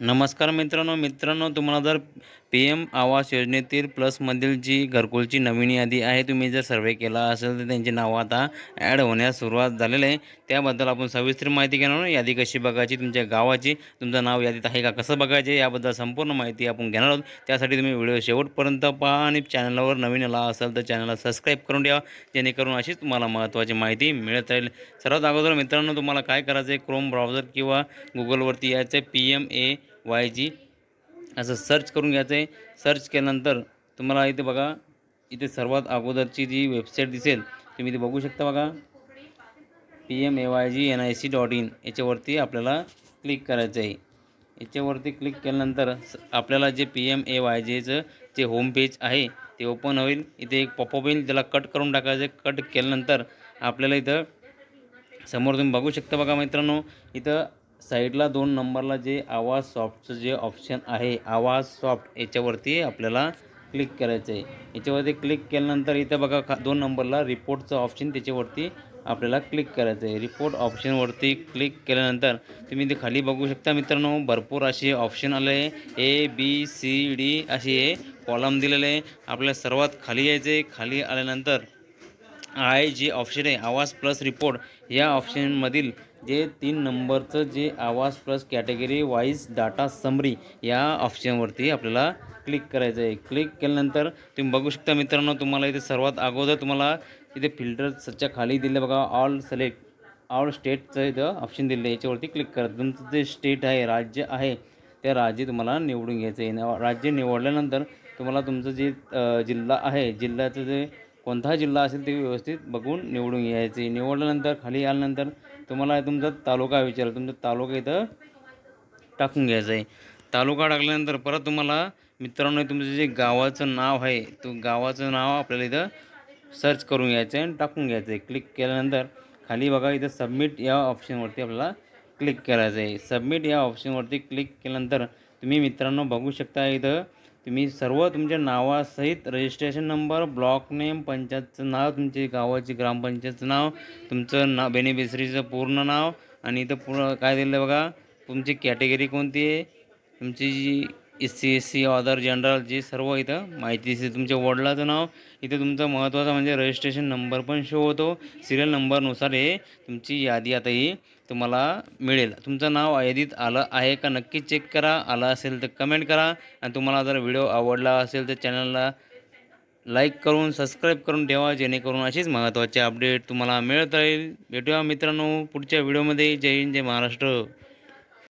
नमस्कार मित्रांनो तुम्हाला जर PM आवास योजनेतील प्लसमधील जी घरकुलची नवीन यादी आहे, तुम्ही जर सर्वे केला असेल तर त्यांची नावं आता ॲड होण्यास सुरुवात झालेली आहे। त्याबद्दल आपण सविस्तर माहिती घेणार आहोत। यादी कशी बघायची, तुमच्या गावाची, तुमचं नाव यादीत आहे का, कसं बघायचे याबद्दल संपूर्ण माहिती आपण घेणार आहोत। त्यासाठी तुम्ही व्हिडिओ शेवटपर्यंत पहा आणि चॅनलवर नवीन आला असाल तर चॅनलला सबस्क्राईब करून ठेवा, जेणेकरून अशीच तुम्हाला महत्त्वाची माहिती मिळत राहील। सर्वात अगोदर मित्रांनो, तुम्हाला काय करायचं आहे, क्रोम ब्राउझर किंवा गुगलवरती यायचं आहे, PMAYG असं सर्च करून घ्यायचं आहे। सर्च केल्यानंतर तुम्हाला इथे बघा, इथे सर्वात अगोदरची जी वेबसाईट दिसेल, तुम्ही इथे बघू शकता बघा, PMAYG.nic.in याच्यावरती आपल्याला क्लिक करायचं आहे। याच्यावरती क्लिक केल्यानंतर आपल्याला जे PMAYGचं जे होम पेज आहे ते ओपन होईल। इथे एक पॉपअप येईल, त्याला कट करून टाकायचं आहे। कट केल्यानंतर आपल्याला इथं समोर तुम्ही बघू शकता बघा मित्रांनो, इथं साईडला 2 नंबरला जे आवाज सॉफ्टचं जे ऑप्शन आहे, आवाज सॉफ्ट, याच्यावरती आपल्याला क्लिक करायचं आहे। याच्यावरती क्लिक केल्यानंतर इथं बघा 2 नंबरला रिपोर्टचं ऑप्शन, त्याच्यावरती आपल्याला क्लिक करायचं आहे। रिपोर्ट ऑप्शनवरती क्लिक केल्यानंतर तुम्ही इथे खाली बघू शकता मित्रांनो, भरपूर असे ऑप्शन आले आहे। ABCD असे कॉलम दिलेले आहे। आपल्याला सर्वात खाली यायचं आहे। खाली आल्यानंतर जे ऑप्शन आहे आवाज प्लस रिपोर्ट, या ऑप्शनमधील जे 3 नंबरचं जे आवाज plus category wise data summary, या ऑप्शनवरती आपल्याला क्लिक करायचं आहे। क्लिक केल्यानंतर तुम्ही बघू शकता मित्रांनो, तुम्हाला इथे सर्वात अगोदर तुम्हाला इथे फिल्टरच्या खाली दिलं बघा, ऑल स्टेटचं इथं ऑप्शन दिलं आहे। याच्यावरती क्लिक करा। तुमचं जे स्टेट आहे, राज्य आहे, त्या राज्य तुम्हाला निवडून घ्यायचं आहे। राज्य निवडल्यानंतर तुम्हाला तुमचं जे जिल्हा आहे, जिल्ह्याचं जे कोणता जिल्हा असेल ते व्यवस्थित बघून निवडून घ्यायचे। निवडल्यानंतर खाली आल्यानंतर तुम्हाला तुमचा तालुका विचारेल, तुमचा तालुका इथं टाकून घ्यायचा आहे। तालुका टाकल्यानंतर परत तुम्हाला मित्रांनो तुमचं जे गावाचं नाव आहे, तो गावाचं नाव आपल्याला इथं सर्च करून घ्यायचं आहे आणि टाकून घ्यायचं आहे। क्लिक केल्यानंतर खाली बघा, इथं सबमिट या ऑप्शनवरती आपल्याला क्लिक करायचं आहे। सबमिट या ऑप्शनवरती क्लिक केल्यानंतर तुम्ही मित्रांनो बघू शकता, इथं तुम्ही सर्व तुमच्या नावासहित रजिस्ट्रेशन नंबर, ब्लॉक नेम, पंचायतचं नाव, तुमच्या गावाची ग्रामपंचायतचं नाव, तुमचं बेनिफिशरीचं पूर्ण नाव, आणि इथं पूर्ण काय दिलं आहे बघा, तुमची कॅटेगरी कोणती आहे, तुमची जी SC SC अदर जनरल, जे सर्व इथं माहिती दिसते। तुमच्या वडिलाचं नाव, इथे तुमचं महत्त्वाचं म्हणजे रजिस्ट्रेशन नंबर पण शो होतो। सिरियल नंबरनुसार हे तुमची यादी आता ही तुम्हाला मिळेल। तुमचं नाव यादीत आलं आहे का नक्की चेक करा। आलं असेल तर कमेंट करा, आणि तुम्हाला जर व्हिडिओ आवडला असेल तर चॅनलला लाईक करून सबस्क्राईब करून ठेवा, जेणेकरून अशीच महत्त्वाचे अपडेट तुम्हाला मिळत राहील। भेटूया मित्रांनो पुढच्या व्हिडिओमध्ये। जय हिंद, जय महाराष्ट्र।